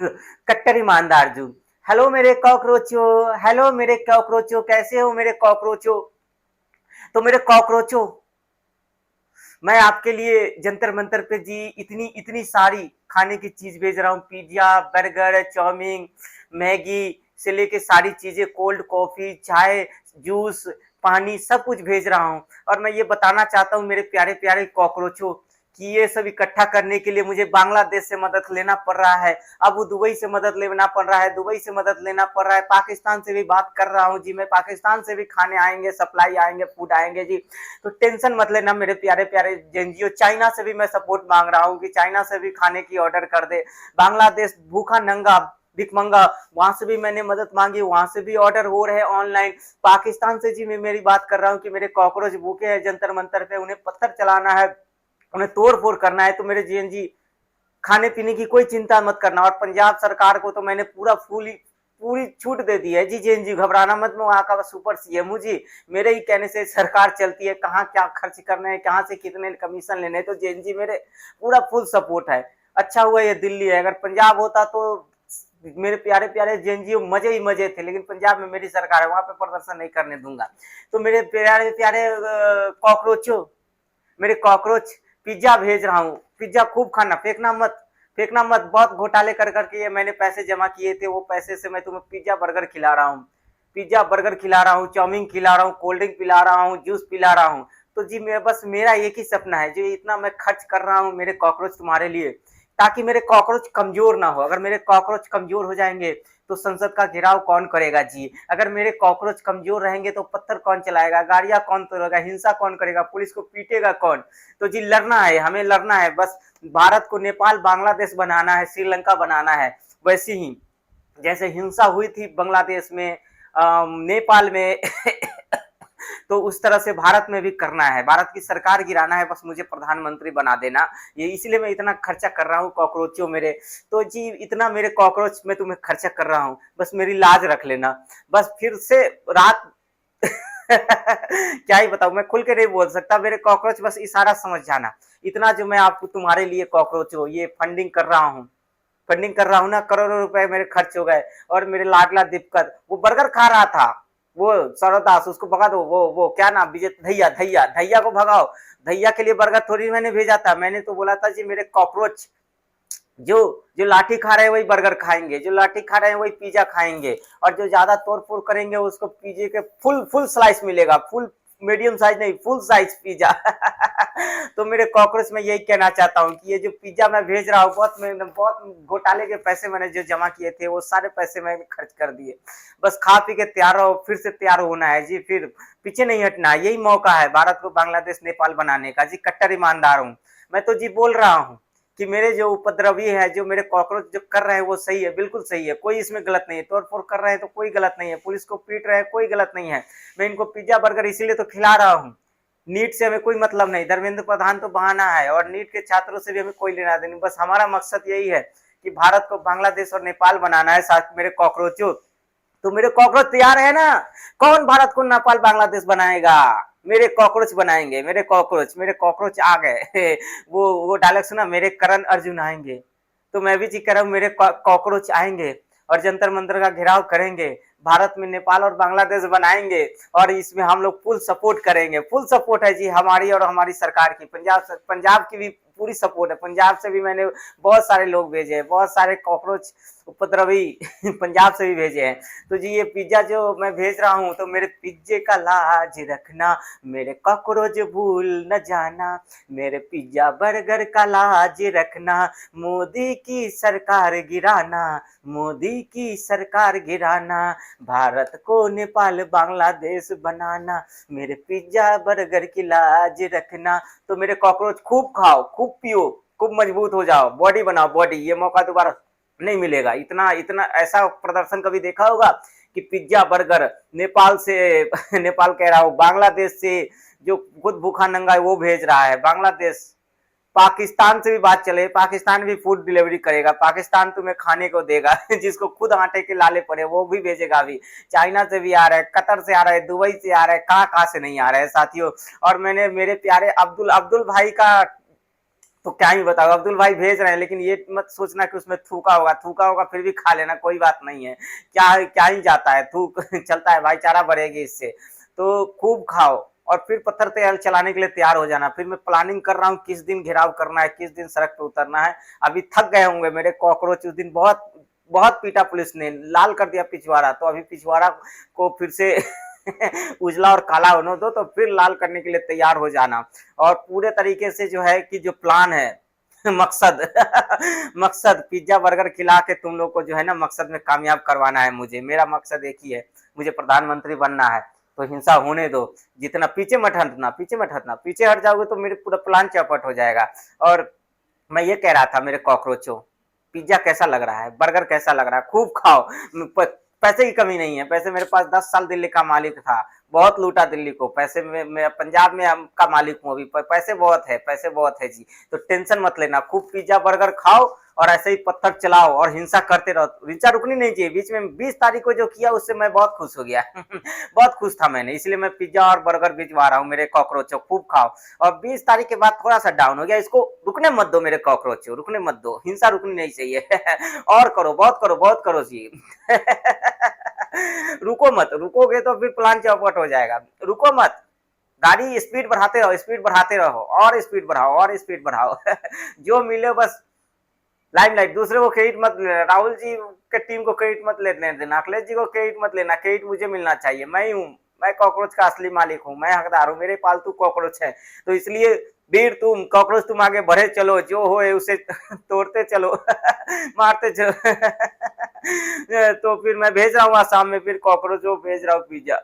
कट्टर ईमानदार जू। हेलो मेरे कॉकरोचो, हेलो मेरे कॉकरोचो, कैसे हो मेरे कॉकरोचो? तो मेरे कॉकरोचो, मैं आपके लिए जंतर मंतर पे जी इतनी इतनी सारी खाने की चीज भेज रहा हूँ। पिज्जा, बर्गर, चाउमीन, मैगी से लेके सारी चीजें, कोल्ड कॉफी, चाय, जूस, पानी, सब कुछ भेज रहा हूँ। और मैं ये बताना चाहता हूँ मेरे प्यारे प्यारे कॉकरोचों कि ये सब इकट्ठा करने के लिए मुझे बांग्लादेश से मदद लेना पड़ रहा है, अबू दुबई से मदद लेना पड़ रहा है, दुबई से मदद लेना पड़ रहा है, पाकिस्तान से भी बात कर रहा हूँ जी मैं, पाकिस्तान से भी खाने आएंगे, सप्लाई आएंगे, फूड आएंगे जी। तो टेंशन मत लेना मेरे प्यारे प्यारे एनजीओ। चाइना से भी मैं सपोर्ट मांग रहा हूँ कि चाइना से भी खाने की ऑर्डर कर दे। बांग्लादेश भूखा नंगा भिकमंगा, वहां से भी मैंने मदद मांगी, वहां से भी ऑर्डर हो रहे हैं ऑनलाइन। पाकिस्तान से जी मैं मेरी बात कर रहा हूँ कि मेरे कॉकरोच भूखे हैं जंतर मंतर पे, उन्हें पत्थर चलाना है, उन्हें तोड़ फोड़ करना है। तो मेरे जीएनजी खाने पीने की कोई चिंता मत करना। और पंजाब सरकार को तो मैंने पूरा फुल पूरी छूट दे दी है जी। जेएनजी घबराना मत, मैं वहां का सुपर सीएम हूँ जी। मेरे ही कहने से सरकार चलती है, कहाँ क्या खर्च करना है, कहाँ से कितने कमीशन लेने, तो जेएनजी मेरे पूरा फुल सपोर्ट है। अच्छा हुआ ये दिल्ली है, अगर पंजाब होता तो मेरे प्यारे प्यारे जेएनजीओ मजे ही मजे थे, लेकिन पंजाब में मेरी सरकार है, वहां पे प्रदर्शन नहीं करने दूंगा। तो मेरे प्यारे प्यारे कॉकरोचो, मेरे कॉकरोच, पिज्जा भेज रहा हूँ। पिज्जा खूब खाना, फेंकना मत, फेंकना मत। बहुत घोटाले कर करके ये मैंने पैसे जमा किए थे, वो पैसे से मैं तुम्हें पिज्जा बर्गर खिला रहा हूँ, पिज्जा बर्गर खिला रहा हूँ, चाउमीन खिला रहा हूँ, कोल्ड ड्रिंक पिला रहा हूँ, जूस पिला रहा हूँ। तो जी मैं बस, मेरा एक ही सपना है, जो इतना मैं खर्च कर रहा हूँ मेरे कॉकरोच तुम्हारे लिए, ताकि मेरे कॉकरोच कमजोर ना हो। अगर मेरे कॉकरोच कमजोर हो जाएंगे तो संसद का घेराव कौन करेगा जी? अगर मेरे कॉकरोच कमजोर रहेंगे तो पत्थर कौन चलाएगा, गाड़ियां कौन तोड़ेगा, हिंसा कौन करेगा, पुलिस को पीटेगा कौन? तो जी लड़ना है, हमें लड़ना है बस। भारत को नेपाल बांग्लादेश बनाना है, श्रीलंका बनाना है। वैसे ही जैसे हिंसा हुई थी बांग्लादेश में, नेपाल में तो उस तरह से भारत में भी करना है, भारत की सरकार गिराना है, बस मुझे प्रधानमंत्री बना देना। ये इसलिए मैं इतना खर्चा कर रहा हूँ कॉकरोचों मेरे। तो जी इतना मेरे कॉकरोच में तुम्हें खर्चा कर रहा हूँ, बस मेरी लाज रख लेना। बस फिर से रात क्या ही बताऊं, मैं खुल के नहीं बोल सकता मेरे कॉकरोच, बस इशारा समझ जाना। इतना जो मैं आपको तुम्हारे लिए कॉकरोच हो ये फंडिंग कर रहा हूँ, फंडिंग कर रहा हूँ ना, करोड़ों रुपए मेरे खर्च हो गए। और मेरे लाडला दिक्कत, वो बर्गर खा रहा था, वो सरदास, उसको भगा दो। वो क्या नाम, विजय धैया, धैया धैया को भगाओ। धैया के लिए बर्गर थोड़ी मैंने भेजा था, मैंने तो बोला था जी मेरे कॉकरोच जो जो लाठी खा रहे हैं वही बर्गर खाएंगे, जो लाठी खा रहे हैं वही पिज्जा खाएंगे, और जो ज्यादा तोड़ फोड़ करेंगे उसको पिज्जे के फुल फुल स्लाइस मिलेगा, फुल मीडियम साइज नहीं, फुल साइज पिज्जा। तो मेरे कॉकरोच में यही कहना चाहता हूँ कि ये जो पिज्जा मैं भेज रहा हूँ, बहुत घोटाले के पैसे मैंने जो जमा किए थे वो सारे पैसे मैंने खर्च कर दिए। बस खा पी के तैयार रहो, फिर से तैयार होना है जी, फिर पीछे नहीं हटना। यही मौका है भारत को बांग्लादेश नेपाल बनाने का जी। कट्टर ईमानदार हूँ मैं तो जी, बोल रहा हूँ कि मेरे जो उपद्रवी है, जो मेरे कॉकरोच जो कर रहे हैं वो सही है, बिल्कुल सही है, कोई इसमें गलत नहीं है। तोड़ फोड़ कर रहे हैं तो कोई गलत नहीं है, पुलिस को पीट रहे हैं कोई गलत नहीं है। मैं इनको पिज्जा बर्गर इसीलिए तो खिला रहा हूँ। नीट से हमें कोई मतलब नहीं, धर्मेंद्र प्रधान तो बहाना है, और नीट के छात्रों से भी हमें कोई लेना देनी। बस हमारा मकसद यही है कि भारत को बांग्लादेश और नेपाल बनाना है। साथ मेरे कॉकरोचों, तो मेरे कॉकरोच तैयार है ना? कौन भारत को नेपाल बांग्लादेश बनाएगा? मेरे कॉकरोच बनाएंगे, मेरे कॉकरोच, मेरे कॉकरोच आ गए। वो डायलॉग सुना, मेरे करण अर्जुन आएंगे। तो मैं भी जी कह रहा हूँ मेरे कॉकरोच आएंगे और जंतर मंतर का घेराव करेंगे, भारत में नेपाल और बांग्लादेश बनाएंगे, और इसमें हम लोग फुल सपोर्ट करेंगे। फुल सपोर्ट है जी हमारी और हमारी सरकार की। पंजाब की भी पूरी सपोर्ट है, पंजाब से भी मैंने बहुत सारे लोग भेजे हैं, बहुत सारे कॉकरोच उपद्रवी पंजाब से भी भेजे हैं। तो जी ये पिज्जा जो मैं भेज रहा हूँ, तो मेरे पिज्जे का लाज रखना, मेरे कॉकरोच भूल न जाना, मेरे पिज्जा बर्गर का लाज रखना, मोदी की सरकार गिराना, मोदी की सरकार गिराना, भारत को नेपाल बांग्लादेश बनाना, मेरे पिज्जा बर्गर की लाज रखना। तो मेरे कॉकरोच खूब खाओ, खूब पियो, खूब मजबूत हो जाओ, बॉडी बनाओ बॉडी। ये मौका दोबारा नहीं मिलेगा। इतना इतना ऐसा प्रदर्शन कभी देखा होगा कि पिज्जा बर्गर नेपाल से नेपाल कह रहा हूँ, बांग्लादेश से जो खुद भूखा नंगा है वो भेज रहा है बांग्लादेश। पाकिस्तान से भी बात चले, पाकिस्तान भी फूड डिलीवरी करेगा, पाकिस्तान तुम्हें खाने को देगा। जिसको खुद आटे के लाले पड़े वो भी भेजेगा अभी। चाइना से भी आ रहा है, कतर से आ रहा है, दुबई से आ रहा है, कहाँ कहाँ से नहीं आ रहा है साथियों। और मैंने मेरे प्यारे अब्दुल अब्दुल भाई का तो क्या ही बताओ, अब्दुल भाई भेज रहे हैं, लेकिन ये मत सोचना कि उसमें थूका होगा, थूका होगा फिर भी खा लेना, कोई बात नहीं है। क्या क्या ही जाता है, थूक चलता है, भाईचारा बढ़ेगी इससे। तो खूब खाओ और फिर पत्थर तैयार चलाने के लिए तैयार हो जाना। फिर मैं प्लानिंग कर रहा हूँ किस दिन घेराव करना है, किस दिन सड़क पे उतरना है। अभी थक गए होंगे मेरे कॉकरोच, उस दिन बहुत बहुत पीटा पुलिस ने, लाल कर दिया पिछवाड़ा, तो अभी पिछवाड़ा को फिर से उजला और काला होने दो, तो फिर लाल करने के लिए तैयार हो जाना। और पूरे तरीके से जो है कि जो प्लान है, मकसद मकसद पिज्जा बर्गर खिला के तुम लोग को जो है ना मकसद में कामयाब करवाना है मुझे। मेरा मकसद एक ही है, मुझे प्रधानमंत्री बनना है। तो हिंसा होने दो, जितना पीछे मत हटना, पीछे मत हटना, पीछे हट जाओगे तो मेरे पूरा प्लान चौपट हो जाएगा। और मैं ये कह रहा था मेरे कॉकरोचों, पिज्जा कैसा लग रहा है, बर्गर कैसा लग रहा है, खूब खाओ। पैसे की कमी नहीं है, पैसे मेरे पास 10 साल दिल्ली का मालिक था, बहुत लूटा दिल्ली को, पैसे में मैं पंजाब में का मालिक हूँ अभी, पैसे बहुत है, पैसे बहुत है जी। तो टेंशन मत लेना, खूब पिज्जा बर्गर खाओ और ऐसे ही पत्थर चलाओ और हिंसा करते रहो, हिंसा रुकनी नहीं चाहिए। बीच में 20 तारीख को जो किया उससे मैं बहुत खुश हो गया बहुत खुश था मैंने, इसलिए मैं पिज्जा और बर्गर भिजवा रहा हूँ मेरे कॉकरोचों, खूब खाओ। और 20 तारीख के बाद थोड़ा सा डाउन हो गया, इसको रुकने मत दो मेरे कॉकरोचों, रुकने मत दो, हिंसा रुकनी नहीं चाहिए और करो, बहुत करो, बहुत करो जी रुको मत, रुकोगे तो फिर प्लान चौपट हो जाएगा, रुको मत। गाड़ी स्पीड बढ़ाते रहो, स्पीड बढ़ाते रहो, और स्पीड बढ़ाओ, और स्पीड बढ़ाओ जो मिले बस लाइमलाइट, दूसरे को क्रेडिट मत लेना, राहुल जी के टीम को क्रेडिट मत लेने देना, अखिलेश जी को क्रेडिट मत लेना, क्रेडिट मुझे मिलना चाहिए, मैं ही हूँ, मैं कॉकरोच का असली मालिक हूँ, मैं हकदार हूँ, मेरे पालतू कॉकरोच है। तो इसलिए वीर तुम कॉकरोच, तुम आगे बढ़े चलो, जो हो उसे तोड़ते चलो मारते चलो तो फिर मैं भेज रहा हूँ शाम में, फिर कॉकरोच भेज रहा हूँ पिज्जा।